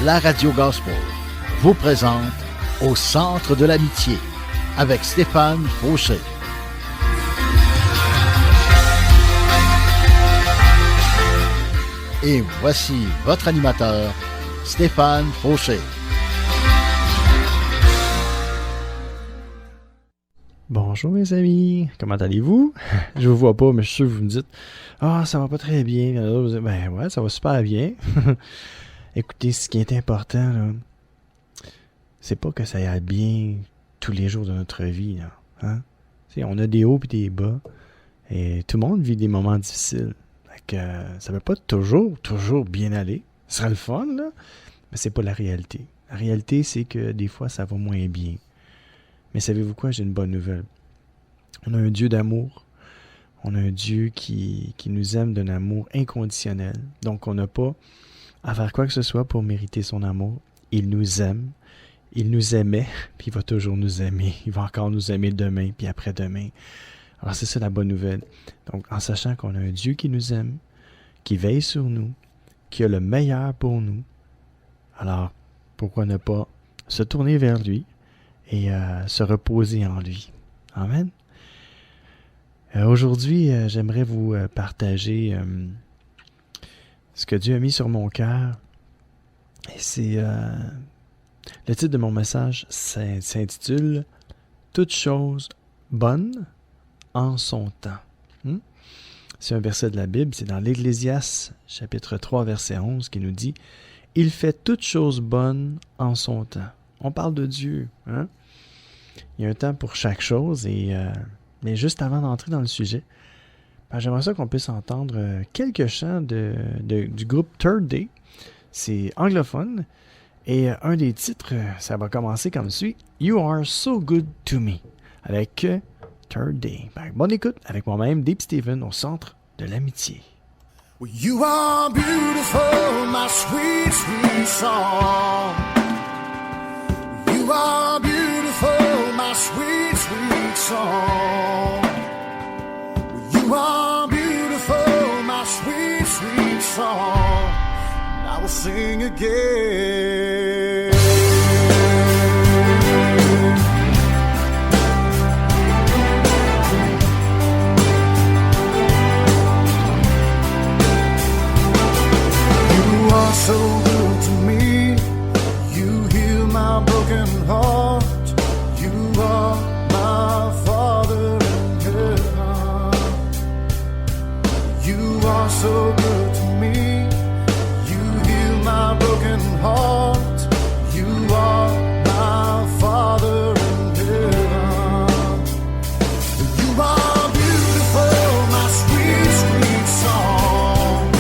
la radio gospel vous présente Au centre de l'amitié avec Stéphane Fauché. Et voici votre animateur, Stéphane Fauché. Bonjour mes amis, comment allez-vous? Je vous vois pas, mais je suis sûr que vous me dites « Ah, ça va pas très bien. » Ben ouais, ça va super bien. Écoutez, ce qui est important, là, c'est pas que ça aille bien tous les jours de notre vie. Là, hein? On a des hauts et des bas, et tout le monde vit des moments difficiles. Fait que, ça ne peut pas toujours bien aller. Ce sera le fun, là, mais c'est pas la réalité. La réalité, c'est que des fois, ça va moins bien. Mais savez-vous quoi? J'ai une bonne nouvelle. On a un Dieu d'amour. On a un Dieu qui nous aime d'un amour inconditionnel. Donc, on n'a pas à faire quoi que ce soit pour mériter son amour. Il nous aime. Il nous aimait, puis il va toujours nous aimer. Il va encore nous aimer demain, puis après-demain. Alors, c'est ça la bonne nouvelle. Donc, en sachant qu'on a un Dieu qui nous aime, qui veille sur nous, qui a le meilleur pour nous, alors, pourquoi ne pas se tourner vers lui et se reposer en lui. Amen. Aujourd'hui, j'aimerais vous partager ce que Dieu a mis sur mon cœur. Et c'est le titre de mon message s'intitule « Toutes choses bonnes en son temps ». C'est un verset de la Bible, c'est dans l'Ecclésiaste, chapitre 3, verset 11, qui nous dit « Il fait toutes choses bonnes en son temps ». On parle de Dieu. Hein? Il y a un temps pour chaque chose. Mais juste avant d'entrer dans le sujet, j'aimerais ça qu'on puisse entendre quelques chants du groupe Third Day. C'est anglophone. Et un des titres, ça va commencer comme suit. « You are so good to me » avec Third Day. Bonne écoute avec moi-même, Deep Steven, au centre de l'amitié. Well, you are beautiful, my sweet, sweet song. You are beautiful, my sweet, sweet song. You are beautiful, my sweet, sweet song. And I will sing again. You are so good to me. You heal my broken heart. You are my Father in heaven. You are so good to me. You heal my broken heart. You are my Father in heaven. You are beautiful, my sweet, sweet song.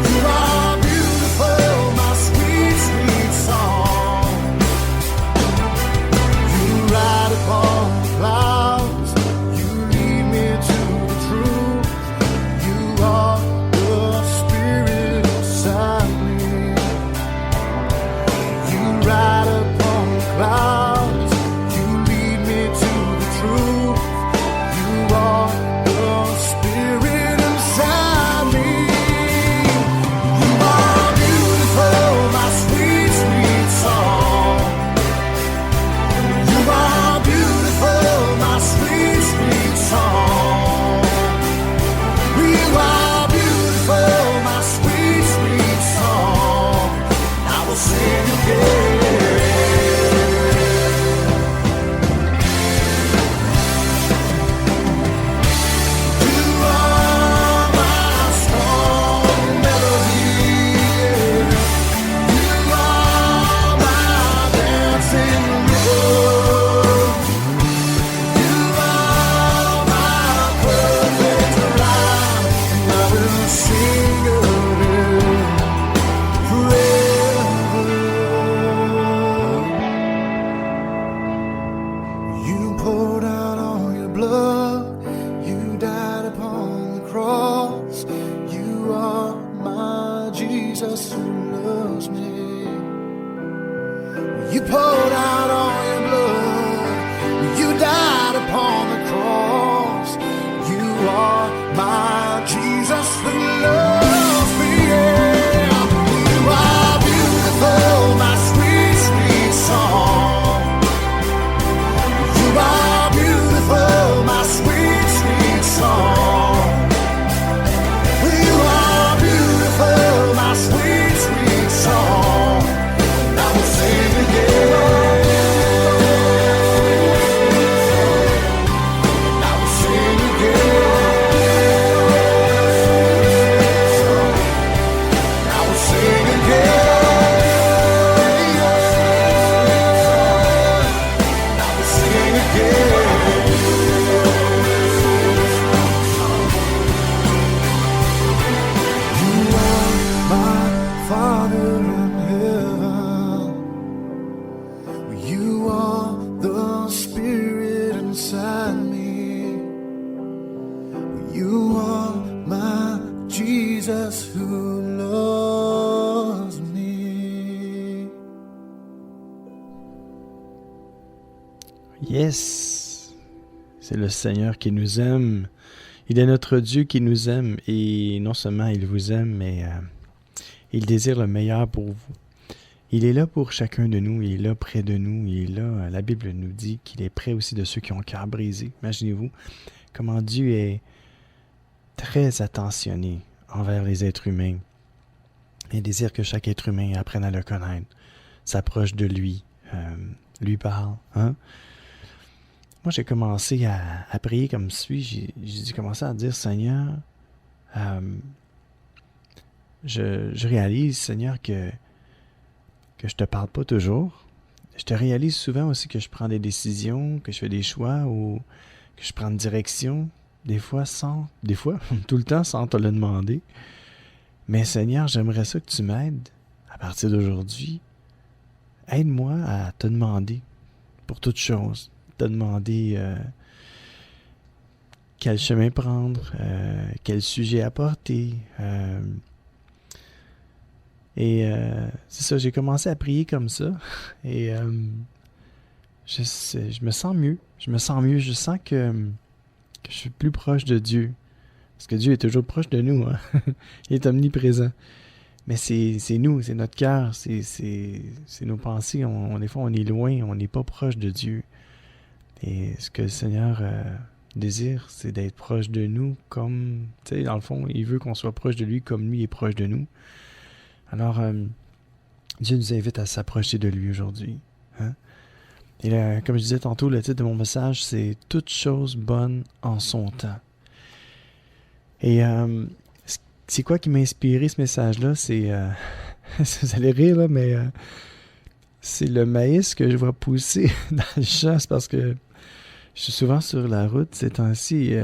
You are beautiful, my sweet, sweet song. You ride upon the clouds, you lead me to the truth. You are the Spirit inside me. You ride upon the clouds, you lead me to the truth. You are the Spirit inside me. You are beautiful, my sweet, sweet song. You are beautiful, my sweet, sweet song. You are beautiful, my sweet, sweet song. I will sing again. You are my strong melody. You are my dancing rhythm. You are my perfect life. I will sing again forever. You poured out all your blood. You died upon the cross. You are my Jesus who loves me. You poured out all your blood. You died upon the cross. You are my Jesus who loves me. Yeah. You are beautiful. Jesus who loves me. Yes! C'est le Seigneur qui nous aime. Il est notre Dieu qui nous aime. Et non seulement il vous aime, mais il désire le meilleur pour vous. Il est là pour chacun de nous. Il est là près de nous. Il est là. La Bible nous dit qu'il est près aussi de ceux qui ont le cœur brisé. Imaginez-vous comment Dieu est très attentionné envers les êtres humains. Il désire que chaque être humain apprenne à le connaître, s'approche de lui, lui parle. Hein? Moi, j'ai commencé à prier comme suit. J'ai commencé à dire, Seigneur, je réalise, Seigneur, que je te parle pas toujours. Je te réalise souvent aussi que je prends des décisions, que je fais des choix ou que je prends une direction, tout le temps sans te le demander. Mais Seigneur, j'aimerais ça que tu m'aides à partir d'aujourd'hui. Aide-moi à te demander pour toutes choses. Te demander quel chemin prendre, quel sujet apporter. C'est ça, j'ai commencé à prier comme ça. Et je me sens mieux. Je sens que je suis plus proche de Dieu. Parce que Dieu est toujours proche de nous. Hein? Il est omniprésent. Mais c'est nous, c'est notre cœur, c'est nos pensées. Des fois, on est loin, on n'est pas proche de Dieu. Et ce que le Seigneur désire, c'est d'être proche de nous comme... Tu sais, dans le fond, il veut qu'on soit proche de lui comme lui est proche de nous. Alors, Dieu nous invite à s'approcher de lui aujourd'hui. Hein? Et là, comme je disais tantôt, le titre de mon message, c'est « Toutes choses bonnes en son temps ». Et c'est quoi qui m'a inspiré ce message-là? C'est... vous allez rire, là, mais... c'est le maïs que je vois pousser dans le champ. C'est parce que je suis souvent sur la route ces temps-ci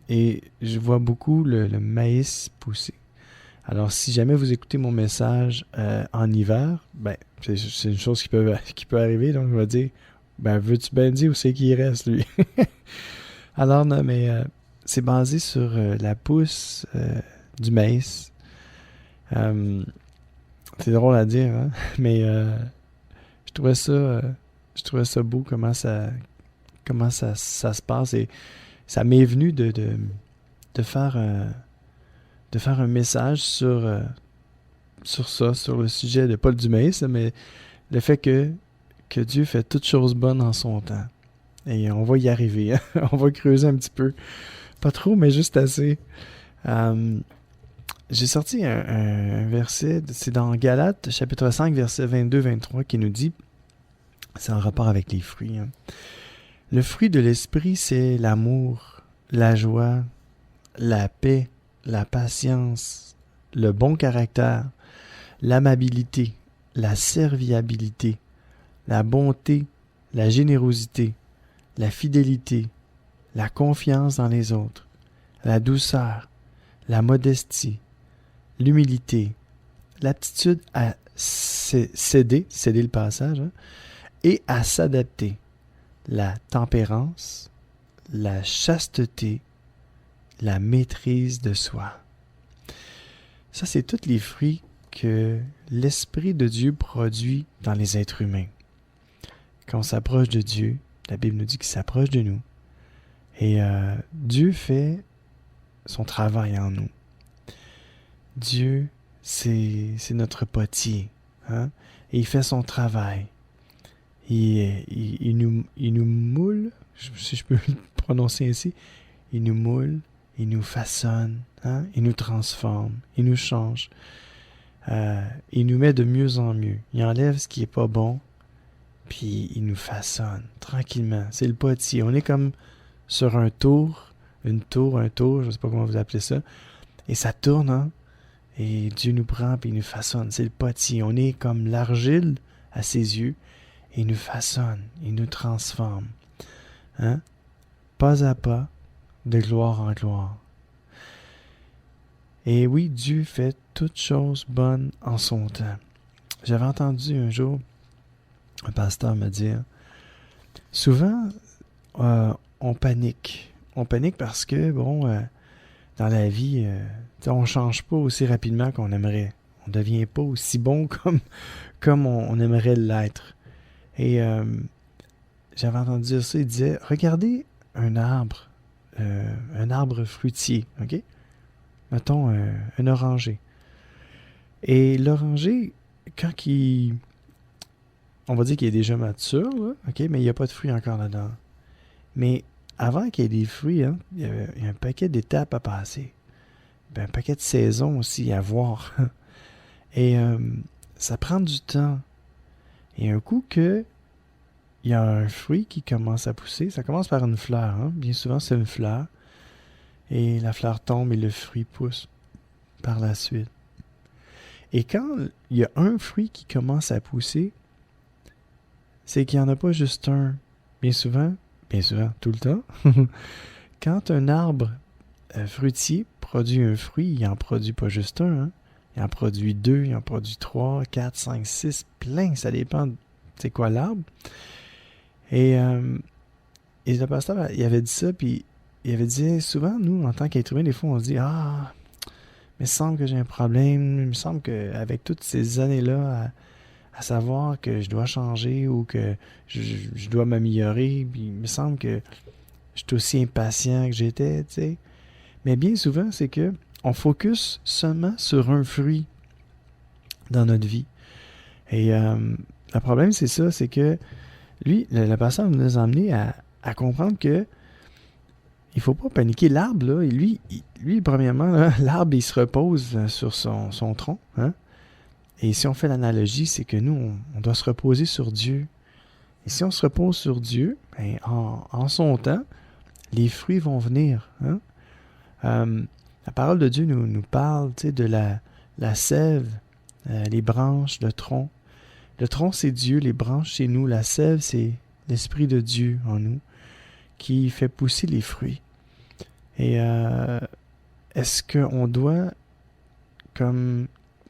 et je vois beaucoup le maïs pousser. Alors, si jamais vous écoutez mon message en hiver, ben c'est une chose qui peut arriver. Donc, je vais dire, ben veux-tu bien dire où c'est qu'il reste, lui? Alors, non, mais c'est basé sur la pousse du maïs. C'est drôle à dire, hein? Mais je trouvais ça beau comment ça se passe et ça m'est venu de faire un message sur ça, sur le sujet de pas du maïs, mais le fait que Dieu fait toutes choses bonnes en son temps. Et on va y arriver, hein? On va creuser un petit peu. Pas trop, mais juste assez. J'ai sorti un verset, c'est dans Galates, chapitre 5, verset 22-23, qui nous dit, c'est en rapport avec les fruits. Hein. Le fruit de l'esprit, c'est l'amour, la joie, la paix, la patience, le bon caractère, l'amabilité, la serviabilité, la bonté, la générosité, la fidélité, la confiance dans les autres, la douceur, la modestie, l'humilité, l'aptitude à céder le passage, hein, et à s'adapter, la tempérance, la chasteté, la maîtrise de soi. Ça, c'est tous les fruits que l'Esprit de Dieu produit dans les êtres humains. Quand on s'approche de Dieu, la Bible nous dit qu'il s'approche de nous. Et Dieu fait son travail en nous. Dieu, c'est notre potier. Hein? Et il fait son travail. Il nous moule, si je peux le prononcer ainsi, il nous moule, il nous façonne, hein? Il nous transforme, il nous change. Il nous met de mieux en mieux. Il enlève ce qui n'est pas bon, puis il nous façonne tranquillement. C'est le potier. On est comme sur un tour, je ne sais pas comment vous appelez ça, et ça tourne, hein? Et Dieu nous prend puis il nous façonne. C'est le potier. On est comme l'argile à ses yeux. Et il nous façonne. Il nous transforme. Hein? Pas à pas, de gloire en gloire. Et oui, Dieu fait toutes choses bonnes en son temps. J'avais entendu un jour un pasteur me dire, souvent, on panique. On panique parce que, dans la vie, on ne change pas aussi rapidement qu'on aimerait. On ne devient pas aussi bon comme on aimerait l'être. Et j'avais entendu dire ça, il disait, regardez un arbre fruitier, OK? Mettons un oranger. Et l'oranger, on va dire qu'il est déjà mature, là, OK? Mais il n'y a pas de fruits encore dedans. Mais avant qu'il y ait des fruits, hein, il y a un paquet d'étapes à passer. Un paquet de saisons aussi à voir. Et ça prend du temps. Et un coup il y a un fruit qui commence à pousser, ça commence par une fleur. Hein? Bien souvent, c'est une fleur. Et la fleur tombe et le fruit pousse par la suite. Et quand il y a un fruit qui commence à pousser, c'est qu'il n'y en a pas juste un. Bien souvent, tout le temps, quand un arbre fruitier produit un fruit, il n'en produit pas juste un. Hein? Il en produit 2, il en produit 3, 4, 5, 6, plein. Ça dépend c'est quoi l'arbre. Et le pasteur, il avait dit ça, puis il avait dit, souvent, nous, en tant qu'être humain, des fois, on se dit, mais il me semble que j'ai un problème, il me semble qu'avec toutes ces années-là, à savoir que je dois changer ou que je dois m'améliorer, puis il me semble que je suis aussi impatient que j'étais, tu sais. Mais bien souvent, c'est que on focus seulement sur un fruit dans notre vie. Et le problème, c'est ça, c'est que lui, le pasteur nous a amené à comprendre que il faut pas paniquer. L'arbre, là, lui premièrement, là, l'arbre, il se repose sur son tronc. Hein? Et si on fait l'analogie, c'est que nous, on doit se reposer sur Dieu. Et si on se repose sur Dieu, ben, en son temps, les fruits vont venir. Hein? La parole de Dieu nous parle de la sève, les branches, le tronc. Le tronc, c'est Dieu, les branches, c'est nous. La sève, c'est l'Esprit de Dieu en nous qui fait pousser les fruits. Et est-ce qu'on doit, comme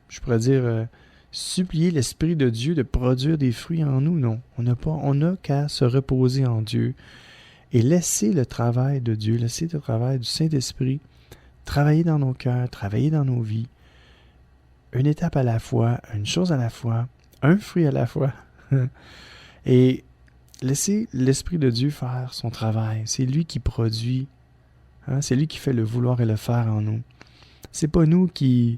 je pourrais dire, supplier l'Esprit de Dieu de produire des fruits en nous? Non. On n'a qu'à se reposer en Dieu et laisser le travail de Dieu, laisser le travail du Saint-Esprit travailler dans nos cœurs, travailler dans nos vies. Une étape à la fois, une chose à la fois, un fruit à la fois. Et laisser l'Esprit de Dieu faire son travail. C'est lui qui produit. Hein? C'est lui qui fait le vouloir et le faire en nous. C'est pas nous des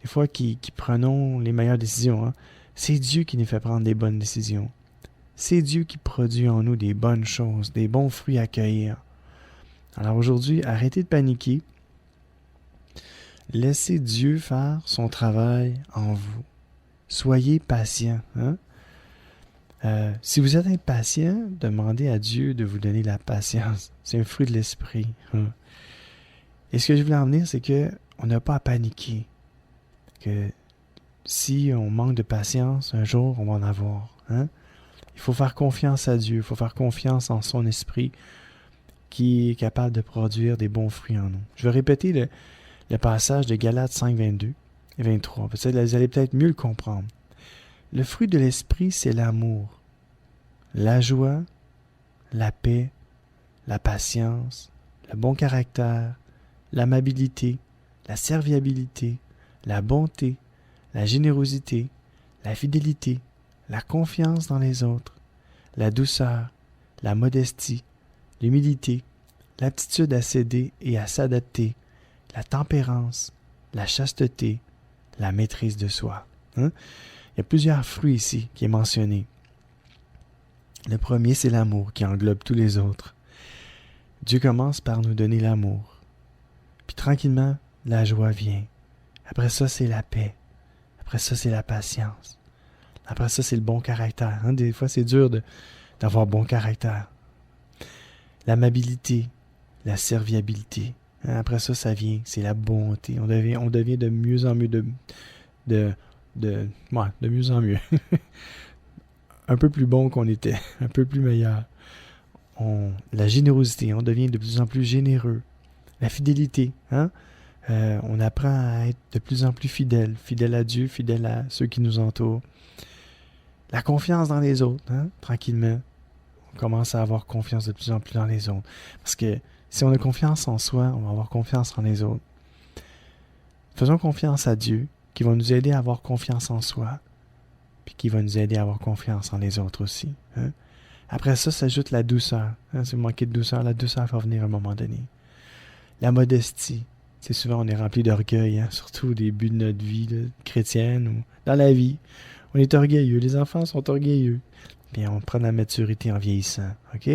fois, qui prenons les meilleures décisions. Hein? C'est Dieu qui nous fait prendre des bonnes décisions. C'est Dieu qui produit en nous des bonnes choses, des bons fruits à cueillir. Alors aujourd'hui, arrêtez de paniquer. Laissez Dieu faire son travail en vous. Soyez patient. Hein? Si vous êtes impatient, demandez à Dieu de vous donner la patience. C'est un fruit de l'esprit. Hein? Et ce que je voulais en venir, c'est qu'on n'a pas à paniquer. Que si on manque de patience, un jour, on va en avoir. Hein? Il faut faire confiance à Dieu. Il faut faire confiance en son esprit qui est capable de produire des bons fruits en nous. Je vais répéter le passage de Galates 5, 22 et 23. Vous allez peut-être mieux le comprendre. Le fruit de l'esprit, c'est l'amour, la joie, la paix, la patience, le bon caractère, l'amabilité, la serviabilité, la bonté, la générosité, la fidélité, la confiance dans les autres, la douceur, la modestie, l'humilité, l'aptitude à céder et à s'adapter, la tempérance, la chasteté, la maîtrise de soi. Hein? Il y a plusieurs fruits ici qui est mentionné. Le premier, c'est l'amour qui englobe tous les autres. Dieu commence par nous donner l'amour. Puis tranquillement, la joie vient. Après ça, c'est la paix. Après ça, c'est la patience. Après ça, c'est le bon caractère. Hein? Des fois, c'est dur d'avoir bon caractère. L'amabilité, la serviabilité. Hein? Après ça, ça vient. C'est la bonté. On devient de mieux en mieux de mieux en mieux. Un peu plus bon qu'on était. Un peu plus meilleur. La générosité. On devient de plus en plus généreux. La fidélité. Hein? On apprend à être de plus en plus fidèle. Fidèle à Dieu, fidèle à ceux qui nous entourent. La confiance dans les autres. Hein? Tranquillement. On commence à avoir confiance de plus en plus dans les autres. Parce que Si on a confiance en soi, on va avoir confiance en les autres. Faisons confiance à Dieu, qui va nous aider à avoir confiance en soi, puis qui va nous aider à avoir confiance en les autres aussi. Hein? Après ça, s'ajoute la douceur. Hein? Si vous manquez de douceur, la douceur va venir à un moment donné. La modestie. C'est souvent, on est rempli d'orgueil, hein? Surtout au début de notre vie là, chrétienne ou dans la vie. On est orgueilleux. Les enfants sont orgueilleux. Puis on prend de la maturité en vieillissant. OK?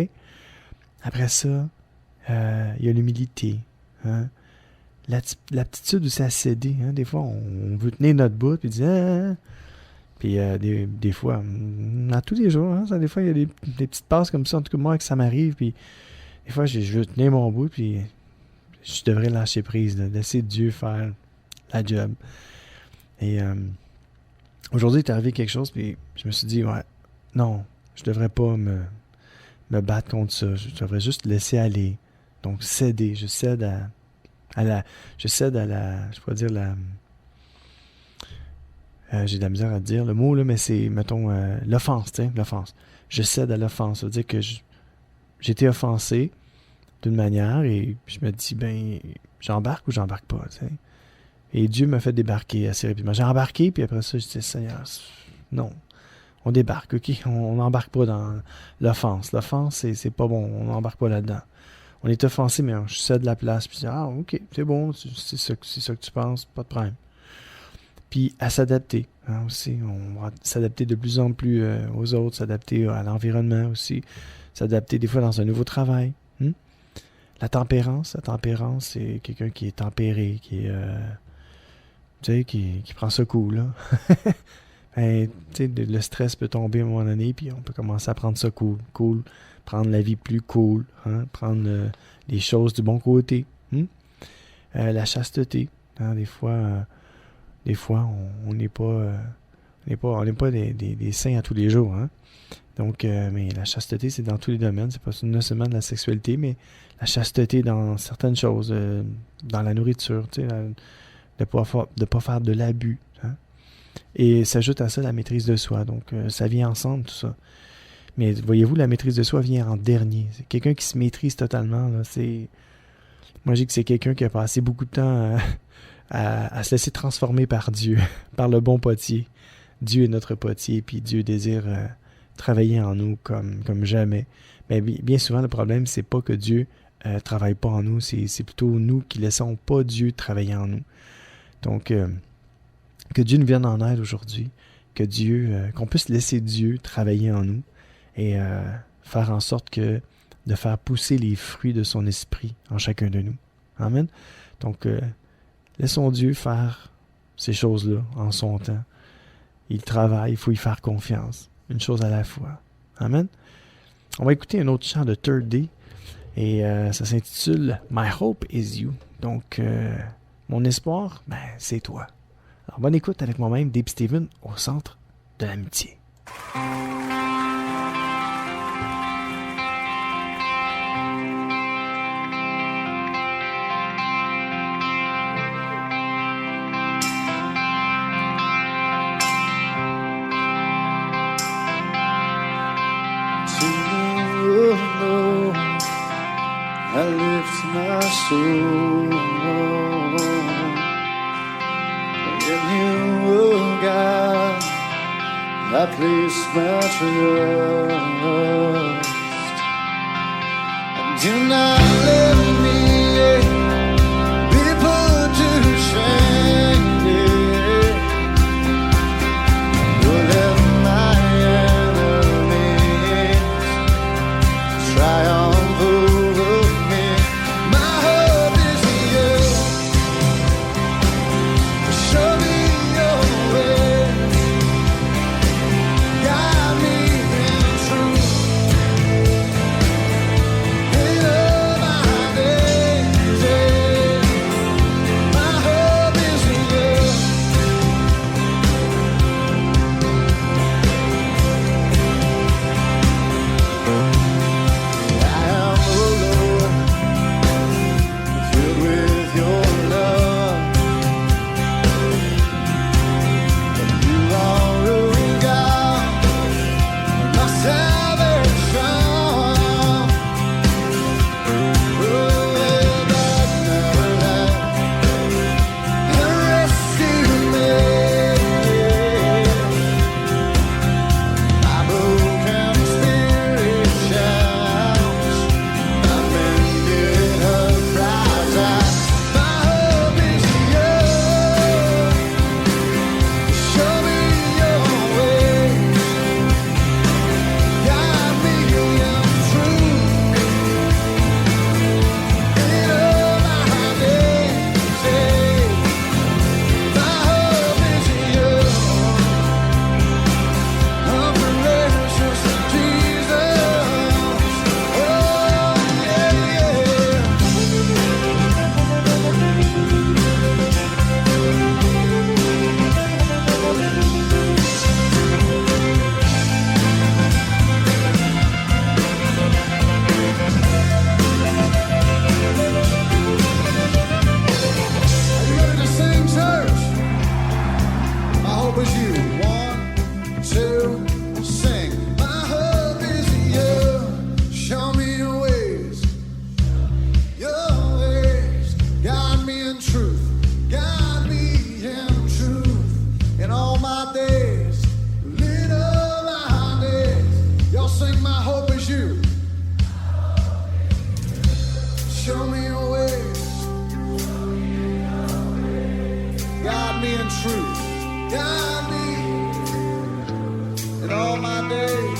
Après ça, il y a l'humilité. Hein? L'aptitude aussi à céder. Hein? Des fois, on veut tenir notre bout puis dire ah. Puis des fois, à tous les jours, hein, des fois, il y a des petites passes comme ça. En tout cas, moi, que ça m'arrive. Puis des fois, je veux tenir mon bout. Puis je devrais lâcher prise. Là, laisser Dieu faire la job. Et aujourd'hui, il est arrivé quelque chose. Puis je me suis dit, ouais, non, je devrais pas me battre contre ça. Je devrais juste laisser aller. Donc, céder. Je cède à la... Je pourrais dire la... j'ai de la misère à dire le mot, là, mais c'est, mettons, l'offense, tu sais, l'offense. Je cède à l'offense. Ça veut dire que j'ai été offensé d'une manière et je me dis, ben, j'embarque ou j'embarque pas, tu sais. Et Dieu m'a fait débarquer assez rapidement. J'ai embarqué, puis après ça, je dis, Seigneur, non, on débarque, OK? On n'embarque pas dans l'offense. L'offense, c'est pas bon, on n'embarque pas là-dedans. On est offensé, mais je cède la place, puis je dis, ah, OK, c'est bon, c'est ça que tu penses, pas de problème. Puis à s'adapter, hein, aussi. On va s'adapter de plus en plus aux autres, s'adapter à l'environnement aussi, s'adapter des fois dans un nouveau travail. La tempérance, c'est quelqu'un qui est tempéré, qui est, tu sais, qui prend ça cool, là. Ben, tu sais, le stress peut tomber à un moment donné, puis on peut commencer à prendre ça cool, prendre la vie plus cool, hein, prendre les choses du bon côté. La chasteté, hein, des fois, on n'est pas des saints à tous les jours, hein. Donc, mais la chasteté, c'est dans tous les domaines. C'est pas seulement de la sexualité, mais la chasteté dans certaines choses, dans la nourriture, tu sais, de pas faire de l'abus. Hein? Et s'ajoute à ça la maîtrise de soi. Donc, ça vient ensemble, tout ça. Mais voyez-vous, la maîtrise de soi vient en dernier. C'est quelqu'un qui se maîtrise totalement. Là. Moi, je dis que c'est quelqu'un qui a passé beaucoup de temps à se laisser transformer par Dieu, par le bon potier. Dieu est notre potier, puis Dieu désire travailler en nous comme jamais. Mais bien souvent, le problème, c'est pas que Dieu travaille pas en nous, c'est plutôt nous qui laissons pas Dieu travailler en nous. Donc, que Dieu nous vienne en aide aujourd'hui, qu'on puisse laisser Dieu travailler en nous et faire en sorte de faire pousser les fruits de son esprit en chacun de nous. Amen. Donc, laissons Dieu faire ces choses-là en son temps. Il travaille, il faut y faire confiance. Une chose à la fois. Amen. On va écouter un autre chant de Third Day et ça s'intitule My Hope is You. Donc, mon espoir, c'est toi. Alors, bonne écoute avec moi-même, Dave Steven, au centre de l'amitié. I lift my soul in you, oh God. I place my trust, and do not let me be put to shame. Don't let my enemies triumph over me. My hope is in you. Show me your way. Guide me in truth. In all my days. truth. Guide me in all my days.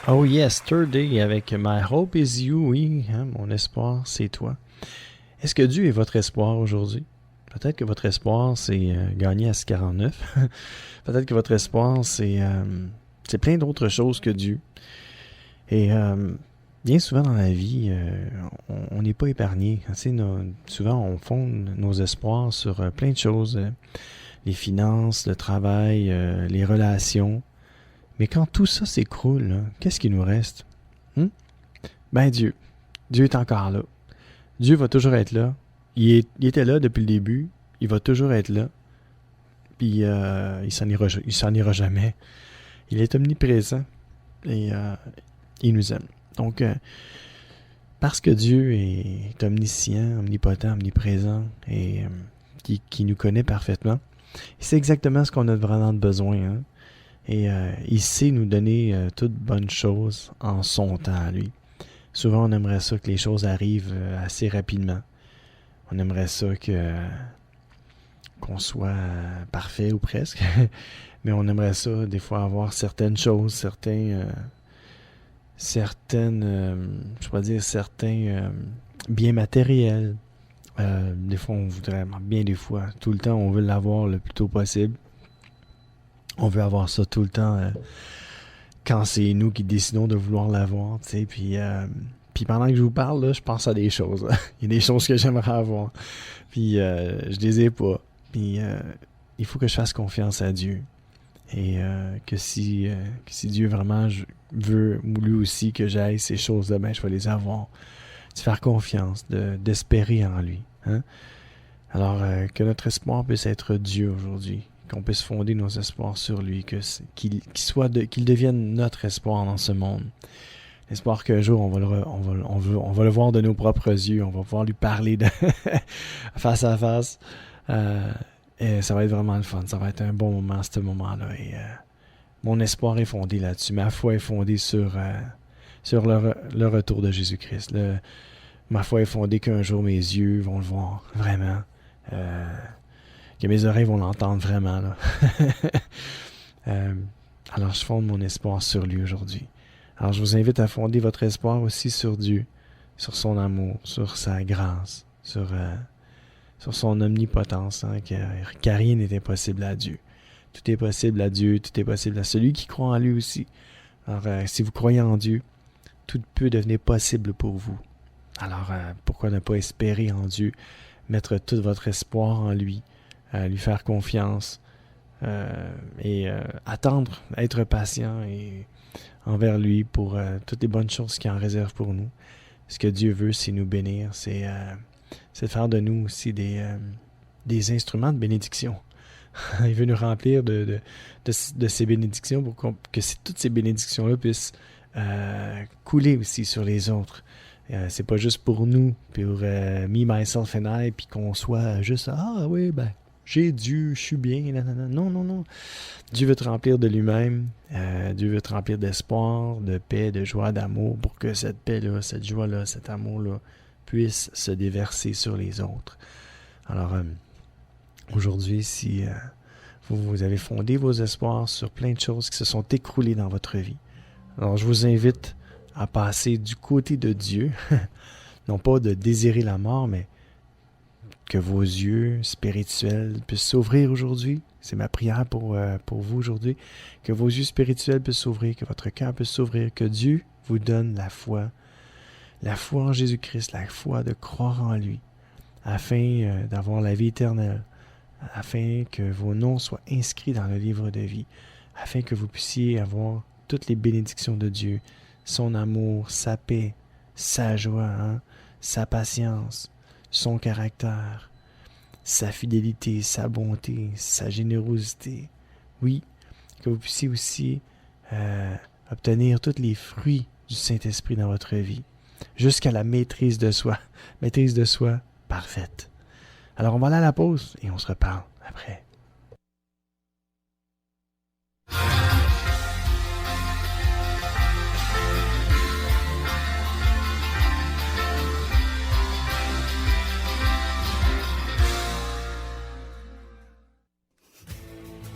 Oh yesterday avec My Hope is You, oui, hein, mon espoir c'est toi. Est-ce que Dieu est votre espoir aujourd'hui? Peut-être que votre espoir c'est gagner à 49. Peut-être que votre espoir c'est plein d'autres choses que Dieu. Et bien souvent dans la vie, on n'est pas épargné. Souvent on fonde nos espoirs sur plein de choses. Les finances, le travail, les relations. Mais quand tout ça s'écroule, là, qu'est-ce qui nous reste? Ben Dieu. Dieu est encore là. Dieu va toujours être là. Il était là depuis le début. Il va toujours être là. Puis il s'en ira jamais. Il est omniprésent. Et il nous aime. Donc, parce que Dieu est omniscient, omnipotent, omniprésent et qui nous connaît parfaitement, c'est exactement ce qu'on a vraiment besoin, hein? Et il sait nous donner toutes bonnes choses en son temps à lui. Souvent, on aimerait ça que les choses arrivent assez rapidement. On aimerait ça qu'on soit parfait ou presque. Mais on aimerait ça, des fois, avoir certaines choses, certains biens matériels. Des fois, on voudrait, bien des fois, tout le temps, on veut l'avoir le plus tôt possible. On veut avoir ça tout le temps quand c'est nous qui décidons de vouloir l'avoir, tu sais. Puis pendant que je vous parle, là, je pense à des choses. Il y a des choses que j'aimerais avoir. Puis je les ai pas. Puis il faut que je fasse confiance à Dieu. Et que si Dieu vraiment veut, lui aussi, que j'aille ces choses-là, ben je vais les avoir. De faire confiance, d'espérer en lui. Hein? Alors, que notre espoir puisse être Dieu aujourd'hui. Qu'on puisse fonder nos espoirs sur lui, qu'il devienne notre espoir dans ce monde. L'espoir qu'un jour, on va le voir de nos propres yeux, on va pouvoir lui parler face à face. Et ça va être vraiment le fun, ça va être un bon moment à ce moment-là. Et mon espoir est fondé là-dessus, ma foi est fondée sur le retour de Jésus-Christ. Ma foi est fondée qu'un jour mes yeux vont le voir, vraiment. Que mes oreilles vont l'entendre vraiment, là. Alors, je fonde mon espoir sur lui aujourd'hui. Alors, je vous invite à fonder votre espoir aussi sur Dieu, sur son amour, sur sa grâce, sur son omnipotence, hein, car rien n'est impossible à Dieu. Tout est possible à Dieu, tout est possible à celui qui croit en lui aussi. Alors, si vous croyez en Dieu, tout peut devenir possible pour vous. Alors, pourquoi ne pas espérer en Dieu, mettre tout votre espoir en lui, lui faire confiance et attendre, être patient et envers lui pour toutes les bonnes choses qu'il en réserve pour nous. Ce que Dieu veut, c'est nous bénir, c'est de faire de nous aussi des instruments de bénédiction. Il veut nous remplir de ces bénédictions pour que toutes ces bénédictions-là puissent couler aussi sur les autres. C'est pas juste pour nous, pour me, myself and I, puis qu'on soit juste « Ah oui, ben, j'ai Dieu, je suis bien. Nanana. Non, non, non. Dieu veut te remplir de lui-même. Dieu veut te remplir d'espoir, de paix, de joie, d'amour, pour que cette paix-là, cette joie-là, cet amour-là puisse se déverser sur les autres. Alors, aujourd'hui, si vous avez fondé vos espoirs sur plein de choses qui se sont écroulées dans votre vie, alors je vous invite à passer du côté de Dieu, non pas de désirer la mort, mais que vos yeux spirituels puissent s'ouvrir aujourd'hui. C'est ma prière pour vous aujourd'hui. Que vos yeux spirituels puissent s'ouvrir, que votre cœur puisse s'ouvrir, que Dieu vous donne la foi en Jésus-Christ, la foi de croire en lui, afin d'avoir la vie éternelle, afin que vos noms soient inscrits dans le livre de vie, afin que vous puissiez avoir toutes les bénédictions de Dieu, son amour, sa paix, sa joie, sa patience, son caractère, sa fidélité, sa bonté, sa générosité. Oui, que vous puissiez aussi obtenir tous les fruits du Saint-Esprit dans votre vie, jusqu'à la maîtrise de soi parfaite. Alors on va aller à la pause et on se reparle après.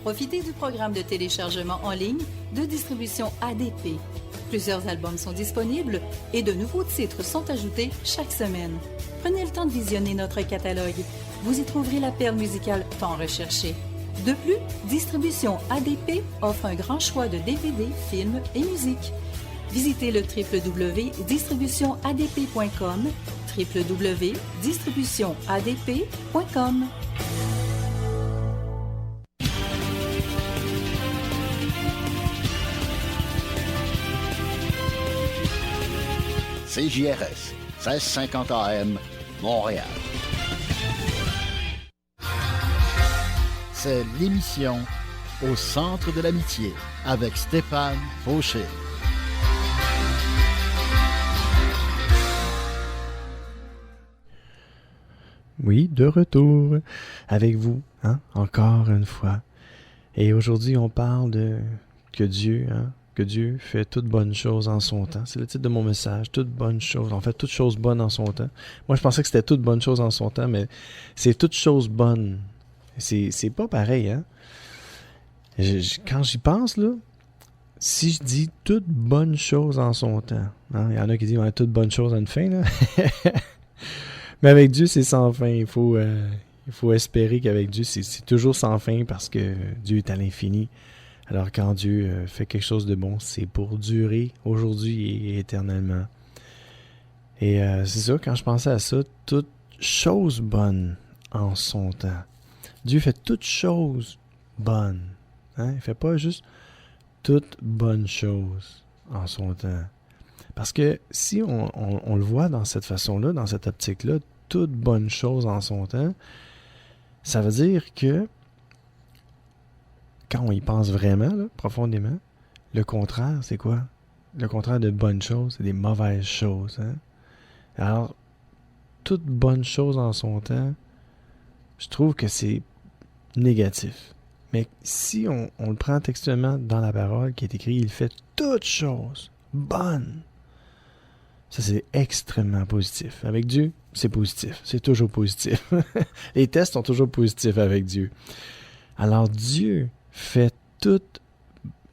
Profitez du programme de téléchargement en ligne de distribution ADP. Plusieurs albums sont disponibles et de nouveaux titres sont ajoutés chaque semaine. Prenez le temps de visionner notre catalogue. Vous y trouverez la perle musicale tant recherchée. De plus, Distribution ADP offre un grand choix de DVD, films et musique. Visitez le www.distributionadp.com, www.distributionadp.com. CJRS, 1650 AM, Montréal. C'est l'émission Au centre de l'amitié avec Stéphane Fauché. Oui, de retour avec vous, encore une fois. Et aujourd'hui, on parle de que Dieu fait toutes bonnes choses en son temps. C'est le titre de mon message, toutes bonnes choses. En fait, toutes choses bonnes en son temps. Moi, je pensais que c'était toutes bonnes choses en son temps, mais c'est toutes choses bonnes. C'est pas pareil, hein? Quand j'y pense, là, si je dis toutes bonnes choses en son temps, il y en a qui disent toutes bonnes choses à une fin, là. Mais avec Dieu, c'est sans fin. Il faut espérer qu'avec Dieu, c'est toujours sans fin parce que Dieu est à l'infini. Alors quand Dieu fait quelque chose de bon, c'est pour durer aujourd'hui et éternellement. Et c'est ça, quand je pensais à ça, toute chose bonne en son temps. Dieu fait toutes choses bonnes. Il ne fait pas juste toutes bonnes choses en son temps. Parce que si on le voit dans cette façon-là, dans cette optique-là, toutes bonnes choses en son temps, ça veut dire que quand on y pense vraiment, là, profondément, le contraire, c'est quoi? Le contraire de bonnes choses, c'est des mauvaises choses. Alors, toute bonne chose en son temps, je trouve que c'est négatif. Mais si on le prend textuellement dans la parole qui est écrit, il fait toutes choses bonnes. Ça, c'est extrêmement positif. Avec Dieu, c'est positif. C'est toujours positif. Les tests sont toujours positifs avec Dieu. Alors, Dieu fait toutes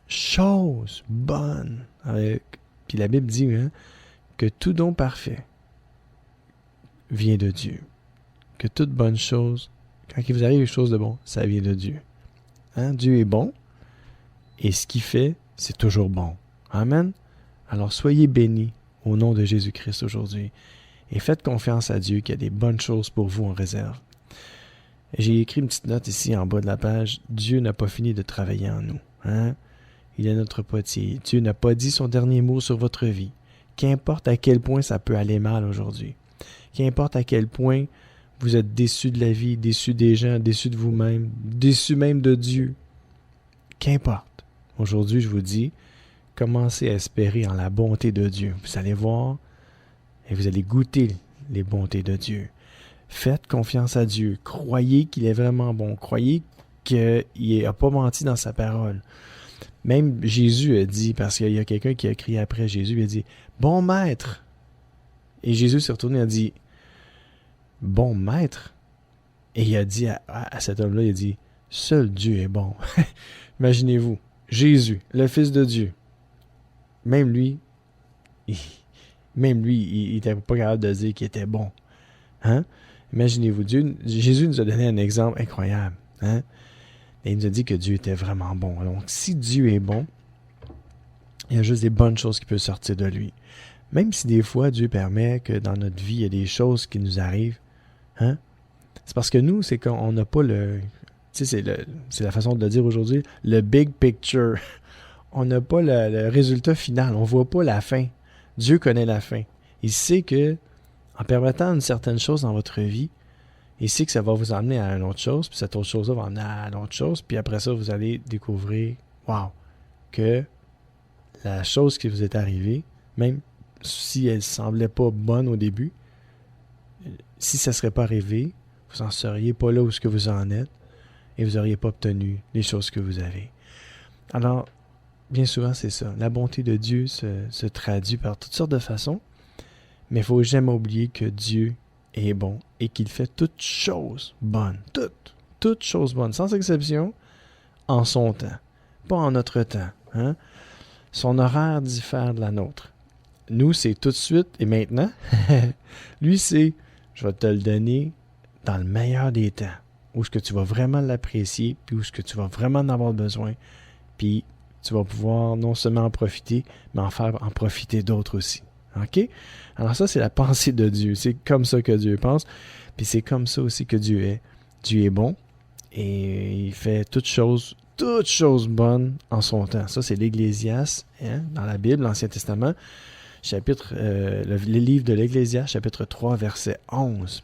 choses bonnes. Puis la Bible dit que tout don parfait vient de Dieu. Que toute bonne chose, quand il vous arrive quelque chose de bon, ça vient de Dieu. Dieu est bon et ce qu'il fait, c'est toujours bon. Amen. Alors soyez bénis au nom de Jésus-Christ aujourd'hui et faites confiance à Dieu qu'il y a des bonnes choses pour vous en réserve. J'ai écrit une petite note ici en bas de la page. Dieu n'a pas fini de travailler en nous. Il est notre potier. Dieu n'a pas dit son dernier mot sur votre vie. Qu'importe à quel point ça peut aller mal aujourd'hui. Qu'importe à quel point vous êtes déçu de la vie, déçu des gens, déçu de vous-même, déçu même de Dieu. Qu'importe. Aujourd'hui, je vous dis, commencez à espérer en la bonté de Dieu. Vous allez voir et vous allez goûter les bontés de Dieu. Faites confiance à Dieu. Croyez qu'il est vraiment bon. Croyez qu'il n'a pas menti dans sa parole. Même Jésus a dit, parce qu'il y a quelqu'un qui a crié après Jésus, il a dit « Bon maître ». Et Jésus s'est retourné et a dit « Bon maître ». Et il a dit à cet homme-là, il a dit « Seul Dieu est bon ». Imaginez-vous, Jésus, le Fils de Dieu, même lui, il n'était pas capable de dire qu'il était bon. Hein? Imaginez-vous, Jésus nous a donné un exemple incroyable. Hein? Et il nous a dit que Dieu était vraiment bon. Donc, si Dieu est bon, il y a juste des bonnes choses qui peuvent sortir de lui. Même si des fois, Dieu permet que dans notre vie, il y a des choses qui nous arrivent. Hein? C'est parce que nous, c'est qu'on n'a pas le... Tu sais, c'est la façon de le dire aujourd'hui, le big picture. On n'a pas le résultat final. On ne voit pas la fin. Dieu connaît la fin. Il sait que, en permettant une certaine chose dans votre vie, il sait que ça va vous emmener à une autre chose, puis cette autre chose-là va emmener à une autre chose, puis après ça, vous allez découvrir, wow, que la chose qui vous est arrivée, même si elle ne semblait pas bonne au début, si ça ne serait pas arrivé, vous n'en seriez pas là où ce que vous en êtes, et vous n'auriez pas obtenu les choses que vous avez. Alors, bien souvent, c'est ça. La bonté de Dieu se traduit par toutes sortes de façons, mais il ne faut jamais oublier que Dieu est bon et qu'il fait toutes choses bonnes. Toutes choses bonnes, sans exception, en son temps. Pas en notre temps. Hein? Son horaire diffère de la nôtre. Nous, c'est tout de suite et maintenant. Lui, c'est je vais te le donner dans le meilleur des temps, où est-ce que tu vas vraiment l'apprécier, puis où est-ce que tu vas vraiment en avoir besoin, puis tu vas pouvoir non seulement en profiter, mais en faire en profiter d'autres aussi. OK? Alors ça, c'est la pensée de Dieu. C'est comme ça que Dieu pense, puis c'est comme ça aussi que Dieu est. Dieu est bon, et il fait toutes choses bonnes en son temps. Ça, c'est l'Ecclésiaste, hein, dans la Bible, l'Ancien Testament, le livre de l'Ecclésiaste, chapitre 3, verset 11.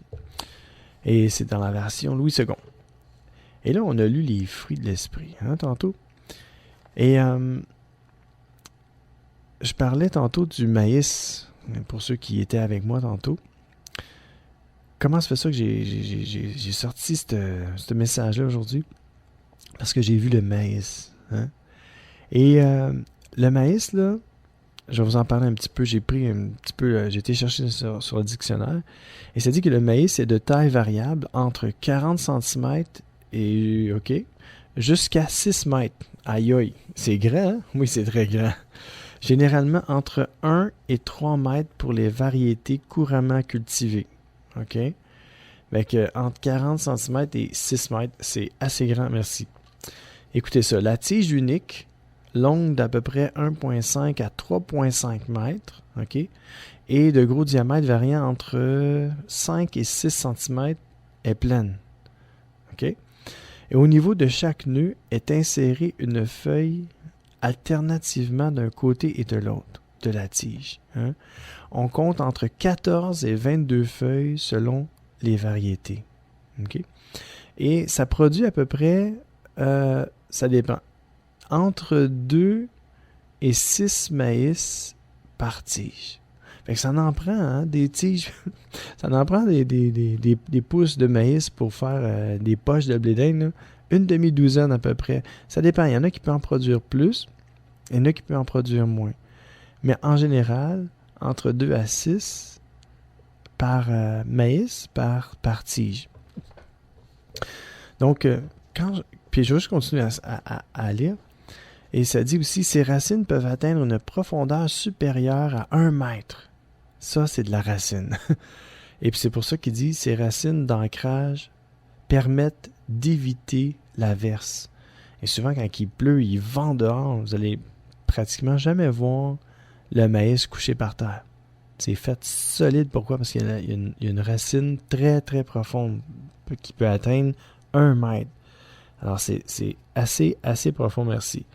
Et c'est dans la version Louis II. Et là, on a lu les fruits de l'esprit, hein, tantôt. Et je parlais tantôt du maïs, pour ceux qui étaient avec moi tantôt. Comment se fait ça que j'ai sorti ce message-là aujourd'hui? Parce que j'ai vu le maïs. Hein? Et le maïs, là, je vais vous en parler un petit peu. J'ai été chercher sur le dictionnaire. Et ça dit que le maïs est de taille variable entre 40 cm et, jusqu'à 6 mètres. Aïe aïe, c'est grand, hein? Oui, c'est très grand. Généralement entre 1 et 3 mètres pour les variétés couramment cultivées. OK? Fait que entre 40 cm et 6 mètres, c'est assez grand, merci. Écoutez ça, la tige unique, longue d'à peu près 1,5 à 3,5 mètres, OK? Et de gros diamètre variant entre 5 et 6 cm est pleine. OK? Et au niveau de chaque nœud est insérée une feuille alternativement d'un côté et de l'autre de la tige. Hein? On compte entre 14 et 22 feuilles selon les variétés. Okay? Et ça produit à peu près, ça dépend, entre 2 et 6 maïs par tige. Fait que ça en prend, hein, des tiges, ça en prend des pousses de maïs pour faire des poches de blé d'Inde, là. Une demi-douzaine à peu près. Ça dépend, il y en a qui peuvent en produire plus, il y en a qui peuvent en produire moins. Mais en général, entre 2 à 6 par maïs, par tige. Donc, puis je vais juste continuer à lire. Et ça dit aussi, ces racines peuvent atteindre une profondeur supérieure à 1 mètre. Ça, c'est de la racine. Et puis c'est pour ça qu'il dit, ces racines d'ancrage permettent d'éviter la verse. Et souvent, quand il pleut, il vent dehors, vous allez pratiquement jamais voir le maïs couché par terre. C'est fait solide. Pourquoi? Parce qu'il y a une racine très, très profonde qui peut atteindre 1 mètre. Alors, c'est assez profond, merci.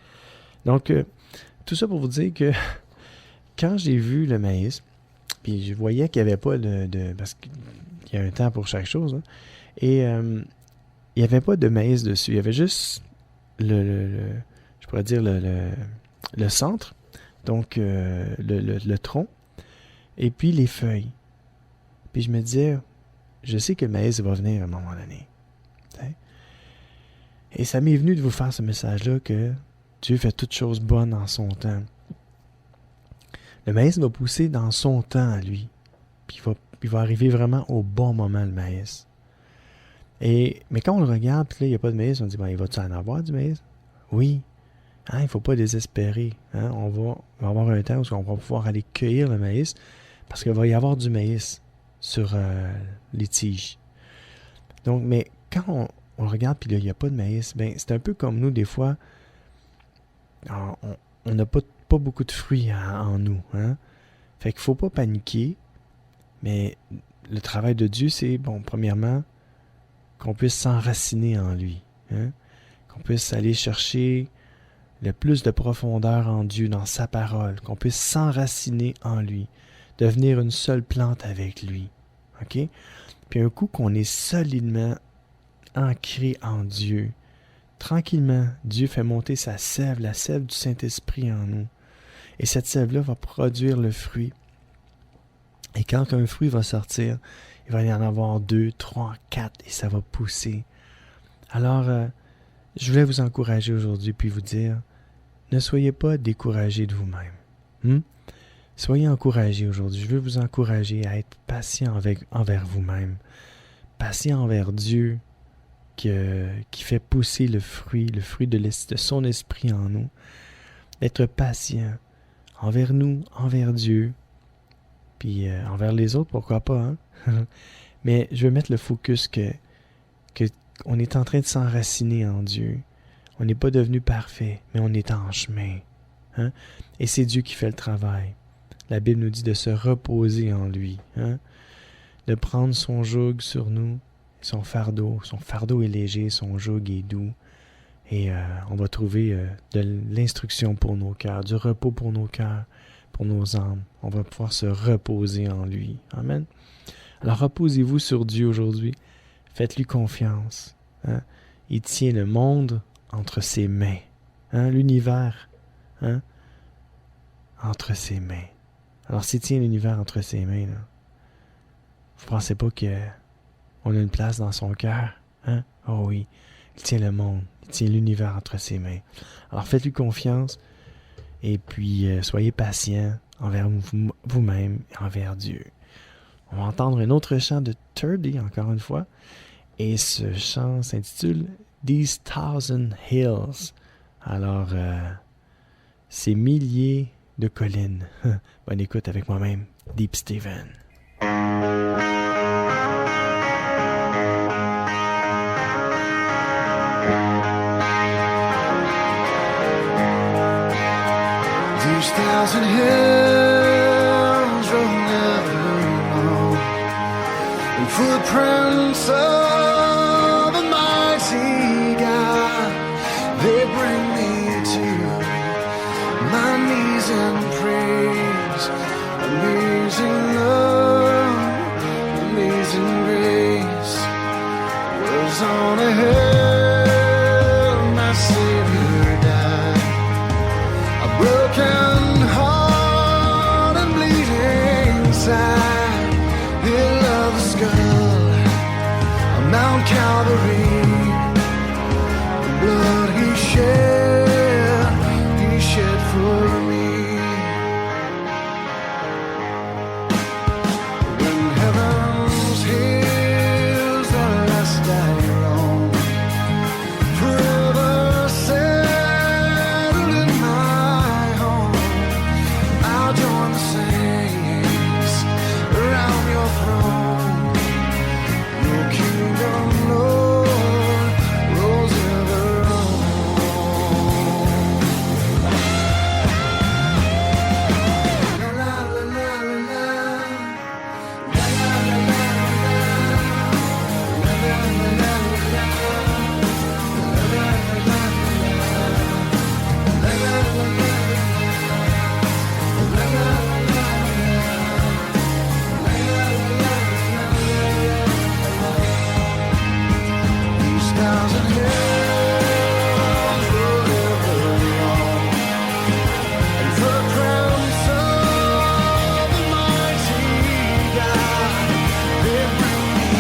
Donc, tout ça pour vous dire que quand j'ai vu le maïs, puis je voyais qu'il n'y avait pas parce qu'il y a un temps pour chaque chose, hein, et il n'y avait pas de maïs dessus. Il y avait juste je pourrais dire le centre, donc le tronc, et puis les feuilles. Puis je me disais, je sais que le maïs va venir à un moment donné. T'sais? Et ça m'est venu de vous faire ce message-là que Dieu fait toutes choses bonnes en son temps. Le maïs va pousser dans son temps à lui. Puis il va arriver vraiment au bon moment, le maïs. Mais quand on le regarde, puis là, il n'y a pas de maïs, on dit, il va-tu en avoir du maïs? Oui. Il ne faut pas désespérer. On va avoir un temps où on va pouvoir aller cueillir le maïs parce qu'il va y avoir du maïs sur les tiges. Donc, mais quand on le regarde, puis là, il n'y a pas de maïs, c'est un peu comme nous, des fois, on n'a pas beaucoup de fruits en nous. Fait qu'il ne faut pas paniquer, mais le travail de Dieu, c'est, premièrement, qu'on puisse s'enraciner en lui. Qu'on puisse aller chercher le plus de profondeur en Dieu, dans sa parole, qu'on puisse s'enraciner en lui, devenir une seule plante avec lui. OK? Puis un coup qu'on est solidement ancré en Dieu, tranquillement, Dieu fait monter sa sève, la sève du Saint-Esprit en nous. Et cette sève-là va produire le fruit. Et quand un fruit va sortir, il va y en avoir 2, 3, 4 et ça va pousser. Alors, je voulais vous encourager aujourd'hui puis vous dire, ne soyez pas découragés de vous-même. Soyez encouragés aujourd'hui. Je veux vous encourager à être patient envers vous-même. Patient envers Dieu qui fait pousser le fruit de son esprit en nous. D'être patient envers nous, envers Dieu, puis envers les autres, pourquoi pas. Mais je veux mettre le focus que on est en train de s'enraciner en Dieu. On n'est pas devenu parfait, mais on est en chemin. Et c'est Dieu qui fait le travail. La Bible nous dit de se reposer en lui. De prendre son joug sur nous, son fardeau. Son fardeau est léger, son joug est doux. Et on va trouver de l'instruction pour nos cœurs, du repos pour nos cœurs, pour nos âmes. On va pouvoir se reposer en lui. Amen. Alors reposez-vous sur Dieu aujourd'hui. Faites-lui confiance. Il tient le monde entre ses mains. L'univers entre ses mains. Alors s'il tient l'univers entre ses mains, là, vous ne pensez pas qu'on a une place dans son cœur? Oh oui, il tient le monde, il tient l'univers entre ses mains. Alors faites-lui confiance et puis soyez patient envers vous-même et envers Dieu. On va entendre un autre chant de Turdy, encore une fois, et ce chant s'intitule « These Thousand Hills ». Alors, ces milliers de collines. Bonne écoute avec moi-même, Deep Steven. These thousand hills will never know the footprints of a mighty God. They bring me to my knees in praise. Amazing love, amazing grace was on a hill my Savior died. A broken heart and bleeding side, hill of the skull, on Mount Calvary. The blood he shed for me. When heaven's hills are last I roam, forever settled in my home, I'll join the saints around your throne. Your kingdom, Lord, rolls ever on. La la la la la la, la la la these thousand hills will ever roam, and footprints of the mighty God, they bring me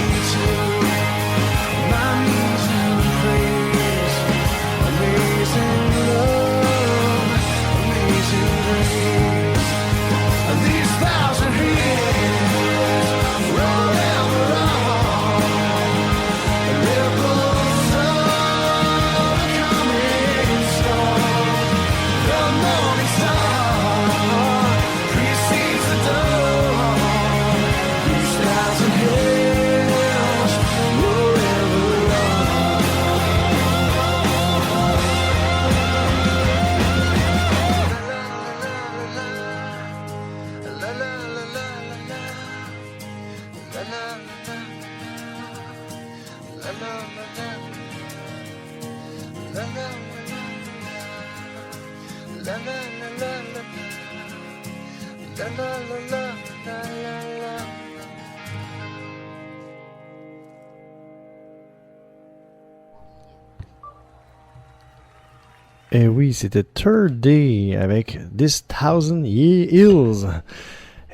Eh oui, c'était Third Day avec This Thousand Year Hills.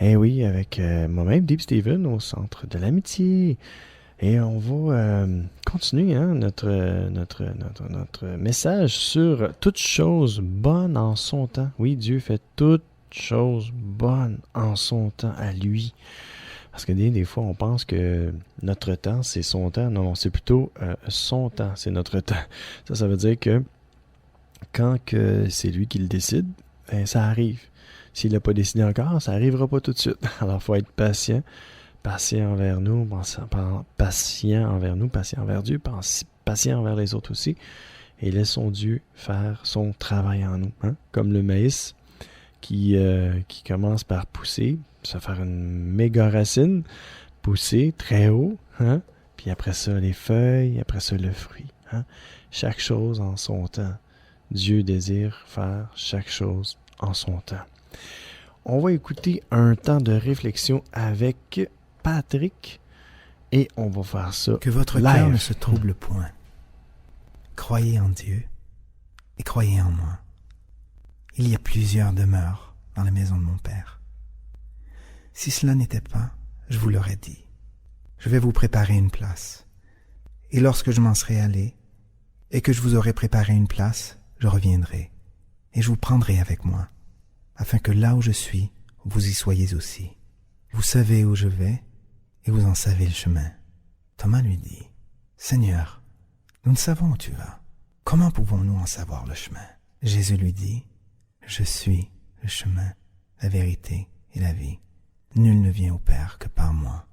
Eh oui, avec moi-même, Deep Steven, au centre de l'amitié. Et on va continuer notre message sur toute chose bonne en son temps. Oui, Dieu fait toute chose bonne en son temps à lui. Parce que des fois, on pense que notre temps, c'est son temps. Non, c'est plutôt son temps, c'est notre temps. Ça veut dire que quand que c'est lui qui le décide, ça arrive. S'il n'a pas décidé encore, ça n'arrivera pas tout de suite. Alors, il faut être patient envers nous, patient envers Dieu, patient envers les autres aussi. Et laissons Dieu faire son travail en nous. Hein? Comme le maïs qui commence par pousser, ça va faire une méga racine, pousser très haut, hein? Puis après ça, les feuilles, après ça, le fruit. Hein? Chaque chose en son temps. Dieu désire faire chaque chose en son temps. On va écouter un temps de réflexion avec Patrick et on va faire ça Que votre live. cœur ne se trouble point. Croyez en Dieu et croyez en moi. Il y a plusieurs demeures dans la maison de mon Père. Si cela n'était pas, je vous l'aurais dit. Je vais vous préparer une place. Et lorsque je m'en serai allé et que je vous aurai préparé une place, je reviendrai et je vous prendrai avec moi, afin que là où je suis, vous y soyez aussi. Vous savez où je vais et vous en savez le chemin. Thomas lui dit, « Seigneur, nous ne savons où tu vas. Comment pouvons-nous en savoir le chemin ?» Jésus lui dit, « Je suis le chemin, la vérité et la vie. Nul ne vient au Père que par moi. »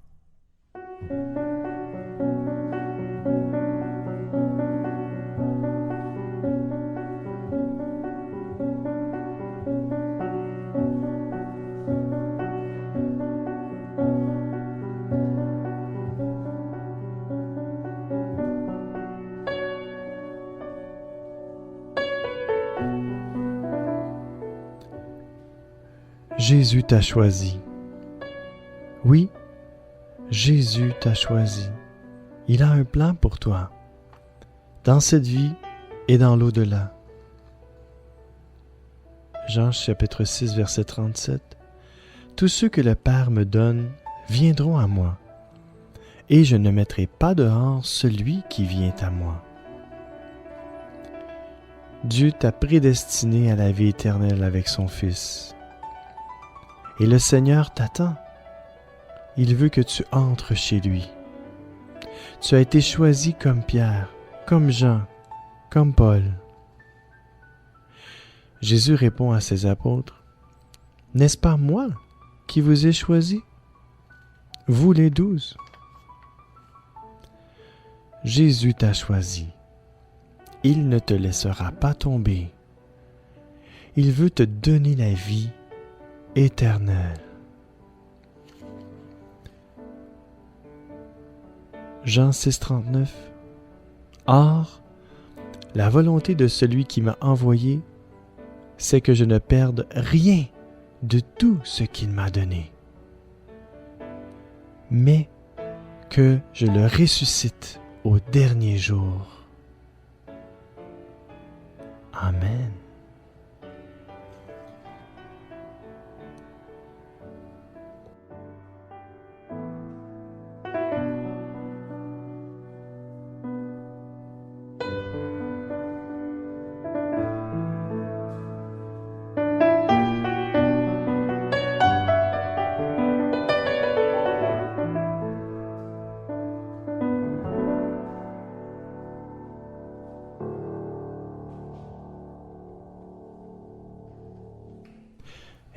Jésus t'a choisi. Oui, Jésus t'a choisi. Il a un plan pour toi, dans cette vie et dans l'au-delà. Jean chapitre 6, verset 37. Tous ceux que le Père me donne viendront à moi, et je ne mettrai pas dehors celui qui vient à moi. Dieu t'a prédestiné à la vie éternelle avec son Fils. Et le Seigneur t'attend. Il veut que tu entres chez lui. Tu as été choisi comme Pierre, comme Jean, comme Paul. Jésus répond à ses apôtres, « N'est-ce pas moi qui vous ai choisis, vous les 12? » Jésus t'a choisi. Il ne te laissera pas tomber. Il veut te donner la vie éternelle. Jean 6, 39. Or, la volonté de celui qui m'a envoyé, c'est que je ne perde rien de tout ce qu'il m'a donné, mais que je le ressuscite au dernier jour. Amen.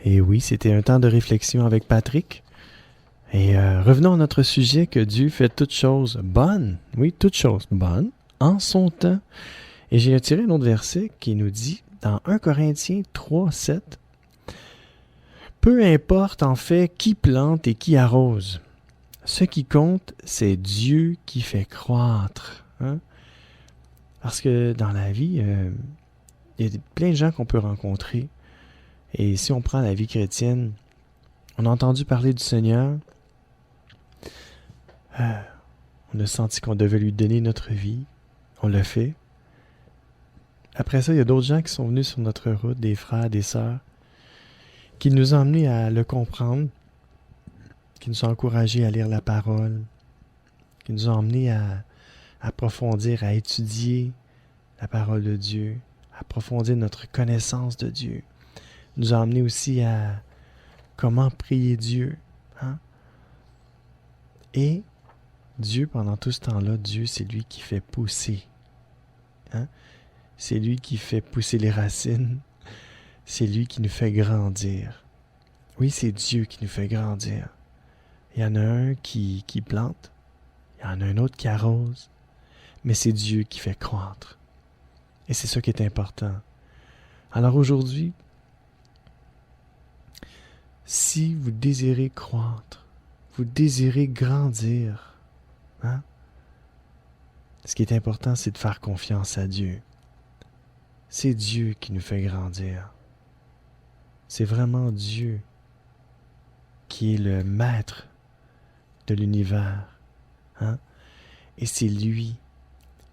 Et oui, c'était un temps de réflexion avec Patrick. Et revenons à notre sujet que Dieu fait toutes choses bonnes. Oui, toutes choses bonnes en son temps. Et j'ai attiré un autre verset qui nous dit dans 1 Corinthiens 3, 7. Peu importe en fait qui plante et qui arrose. Ce qui compte, c'est Dieu qui fait croître. Hein? Parce que dans la vie, il y a plein de gens qu'on peut rencontrer. Et si on prend la vie chrétienne, on a entendu parler du Seigneur. On a senti qu'on devait lui donner notre vie. On l'a fait. Après ça, il y a d'autres gens qui sont venus sur notre route, des frères, des sœurs, qui nous ont amenés à le comprendre, qui nous ont encouragés à lire la parole, qui nous ont amenés à approfondir, à étudier la parole de Dieu, à approfondir notre connaissance de Dieu. Nous ont amenés aussi à comment prier Dieu. Hein? Et Dieu, pendant tout ce temps-là, Dieu, c'est lui qui fait pousser. Hein? C'est lui qui fait pousser les racines. C'est lui qui nous fait grandir. Oui, c'est Dieu qui nous fait grandir. Il y en a un qui plante. Il y en a un autre qui arrose. Mais c'est Dieu qui fait croître. Et c'est ça qui est important. Alors aujourd'hui, si vous désirez croître, vous désirez grandir, hein? Ce qui est important, c'est de faire confiance à Dieu. C'est Dieu qui nous fait grandir. C'est vraiment Dieu qui est le maître de l'univers. Hein? Et c'est lui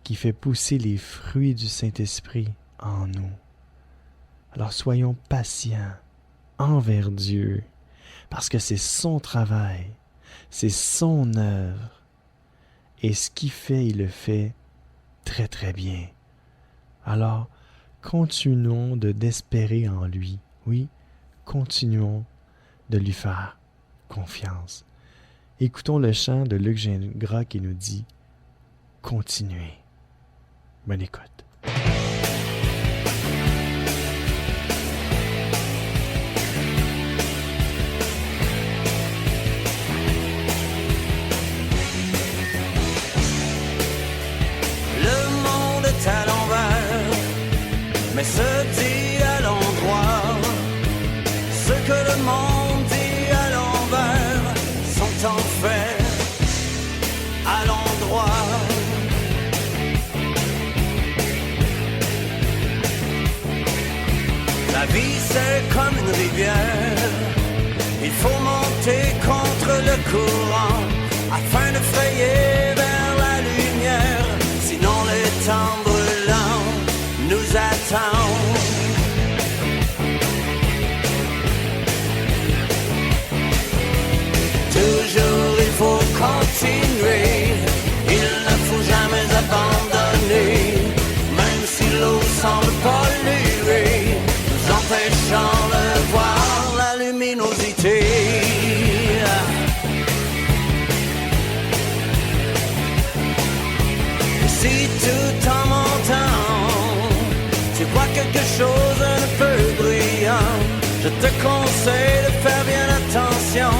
qui fait pousser les fruits du Saint-Esprit en nous. Alors soyons patients envers Dieu, parce que c'est son travail, c'est son œuvre. Et ce qu'il fait, il le fait très très bien. Alors, continuons d'espérer en lui. Oui, continuons de lui faire confiance. Écoutons le chant de Luc Gingras qui nous dit « Continuez ». Bonne écoute. Le monde est à l'envers, mais se dit à l'endroit. Ce que le monde dit à l'envers sont en fait à l'endroit. La vie c'est comme une rivière, il faut monter contre le courant afin de frayer vers la lumière, sinon les temps brûlants nous attendent. Toujours il faut continuer, il ne faut jamais abandonner, même si l'eau semble polluer, nous empêchant de voir la luminosité. Si tout en montant, tu vois quelque chose de peu brillant, je te conseille de faire bien attention,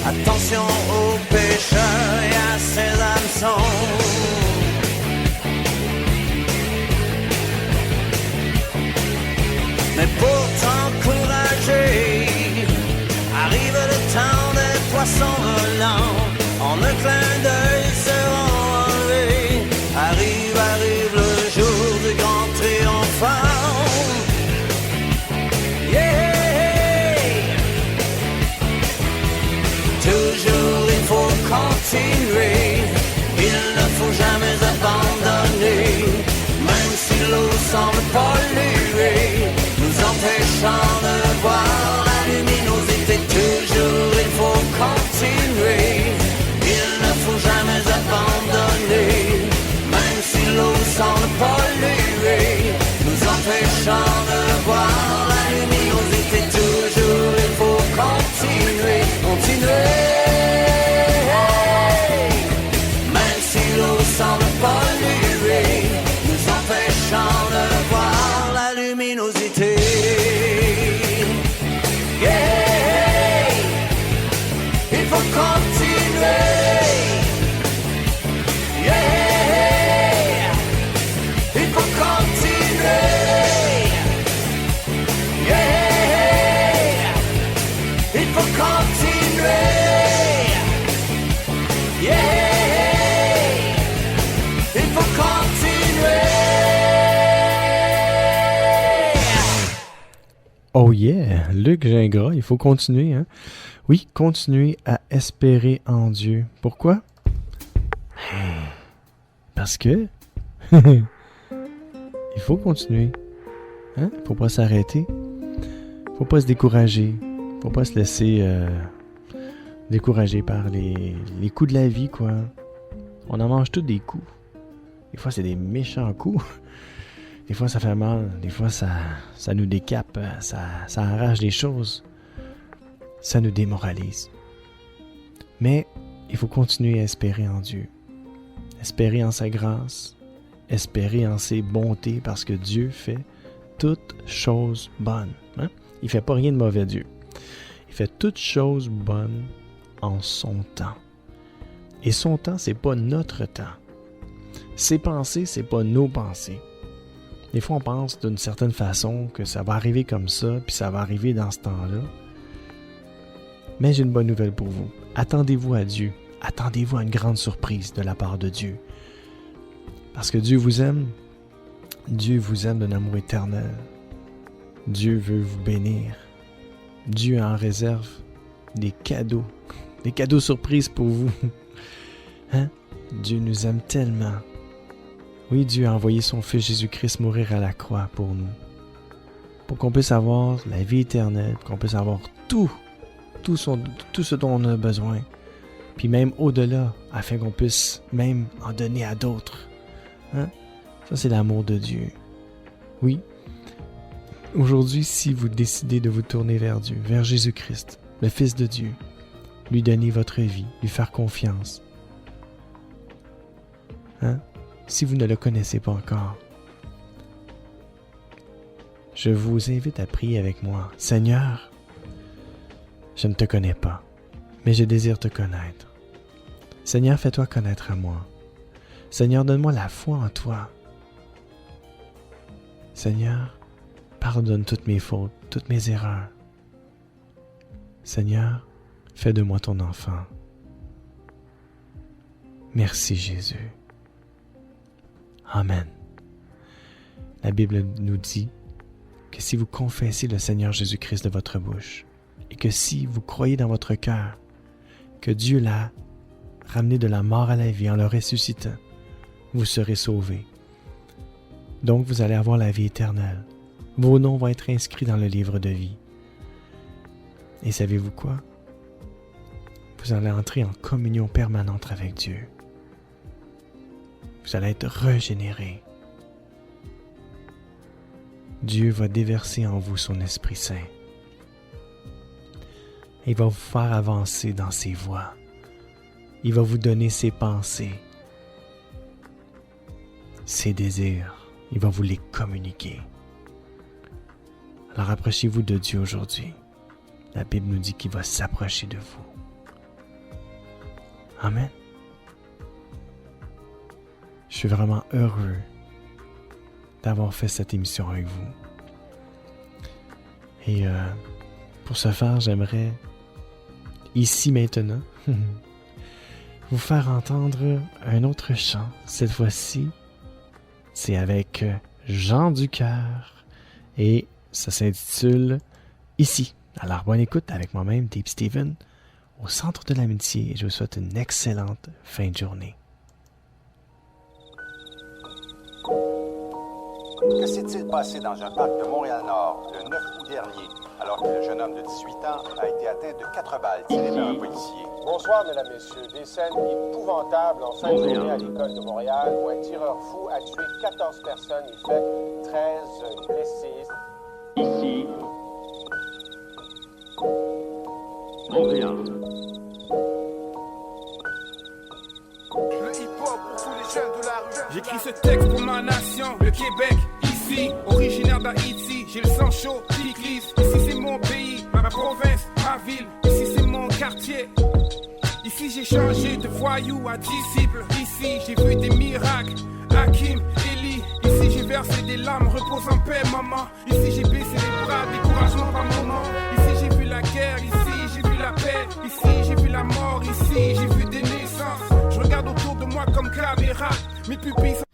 attention aux pécheurs et à ses hameçons. Mais pour t'encourager, arrive le temps des poissons volants, en un clin d'œil seront enlevés. Arrive le jour du grand triomphant. Yeah! Toujours il faut continuer, il ne faut jamais abandonner, même si l'eau semble polluer, nous empêchant de voir la luminosité. Toujours il faut continuer, il ne faut jamais abandonner, même si l'eau semble polluer, nous empêchant de voir la luminosité. Toujours il faut continuer, même si l'eau semble polluer, nous empêchant de voir Oh yeah, Luc Gingras, il faut continuer, hein? Oui, continuer à espérer en Dieu. Pourquoi? Parce que il faut continuer. Hein? Faut pas s'arrêter. Faut pas se décourager. Faut pas se laisser décourager par les coups de la vie, quoi. On en mange tous des coups. Des fois, c'est des méchants coups. Des fois, ça fait mal. Des fois, ça nous décape. Ça arrache des choses. Ça nous démoralise. Mais il faut continuer à espérer en Dieu. Espérer en sa grâce. Espérer en ses bontés, parce que Dieu fait toutes choses bonnes. Hein? Il fait pas rien de mauvais, Dieu. Il fait toutes choses bonnes en son temps. Et son temps, c'est pas notre temps. Ses pensées, c'est pas nos pensées. Des fois, on pense d'une certaine façon que ça va arriver comme ça, puis ça va arriver dans ce temps-là. Mais j'ai une bonne nouvelle pour vous. Attendez-vous à Dieu. Attendez-vous à une grande surprise de la part de Dieu. Parce que Dieu vous aime. Dieu vous aime d'un amour éternel. Dieu veut vous bénir. Dieu en réserve des cadeaux surprises pour vous. Hein? Dieu nous aime tellement. Oui, Dieu a envoyé son Fils Jésus-Christ mourir à la croix pour nous. Pour qu'on puisse avoir la vie éternelle, pour qu'on puisse avoir tout ce dont on a besoin. Puis même au-delà, afin qu'on puisse même en donner à d'autres. Hein? Ça, c'est l'amour de Dieu. Oui. Aujourd'hui, si vous décidez de vous tourner vers Dieu, vers Jésus-Christ, le Fils de Dieu, lui donner votre vie, lui faire confiance. Hein? Si vous ne le connaissez pas encore, je vous invite à prier avec moi. Seigneur, je ne te connais pas, mais je désire te connaître. Seigneur, fais-toi connaître à moi. Seigneur, donne-moi la foi en toi. Seigneur, pardonne toutes mes fautes, toutes mes erreurs. Seigneur, fais de moi ton enfant. Merci Jésus. Amen. La Bible nous dit que si vous confessez le Seigneur Jésus-Christ de votre bouche et que si vous croyez dans votre cœur que Dieu l'a ramené de la mort à la vie en le ressuscitant, vous serez sauvés. Donc vous allez avoir la vie éternelle. Vos noms vont être inscrits dans le livre de vie. Et savez-vous quoi? Vous allez entrer en communion permanente avec Dieu. Vous allez être régénérés. Dieu va déverser en vous son Esprit Saint. Il va vous faire avancer dans ses voies. Il va vous donner ses pensées, ses désirs. Il va vous les communiquer. Alors approchez-vous de Dieu aujourd'hui. La Bible nous dit qu'il va s'approcher de vous. Amen. Je suis vraiment heureux d'avoir fait cette émission avec vous. Et pour ce faire, j'aimerais, ici maintenant, vous faire entendre un autre chant. Cette fois-ci, c'est avec Jean Ducœur et ça s'intitule « Ici ». Alors, bonne écoute avec moi-même, Dave Steven, au Centre de l'Amitié, et je vous souhaite une excellente fin de journée. Que s'est-il passé dans un parc de Montréal-Nord le 9 août dernier, alors que le jeune homme de 18 ans a été atteint de 4 balles tirées par un policier? Bonsoir, mesdames, messieurs. Des scènes épouvantables en fin de journée à l'école de Montréal où un tireur fou a tué 14 personnes et fait 13 blessés. Ici, Montréal. Le hip-hop pour tous les jeunes de la rue. J'écris ce texte pour ma nation, le Québec, ici, originaire d'Haïti. J'ai le sang chaud, qui glisse. Ici c'est mon pays, ma province, ma ville. Ici c'est mon quartier. Ici j'ai changé de voyou à disciple. Ici j'ai vu des miracles, Hakim, Eli. Ici j'ai versé des larmes, repose en paix maman. Ici j'ai baissé les bras, découragement par moment. Ici j'ai vu la guerre, ici j'ai vu la paix. Ici j'ai vu la mort, ici j'ai vu des naissances. Je regarde autour de moi comme caméra, mes pupilles sont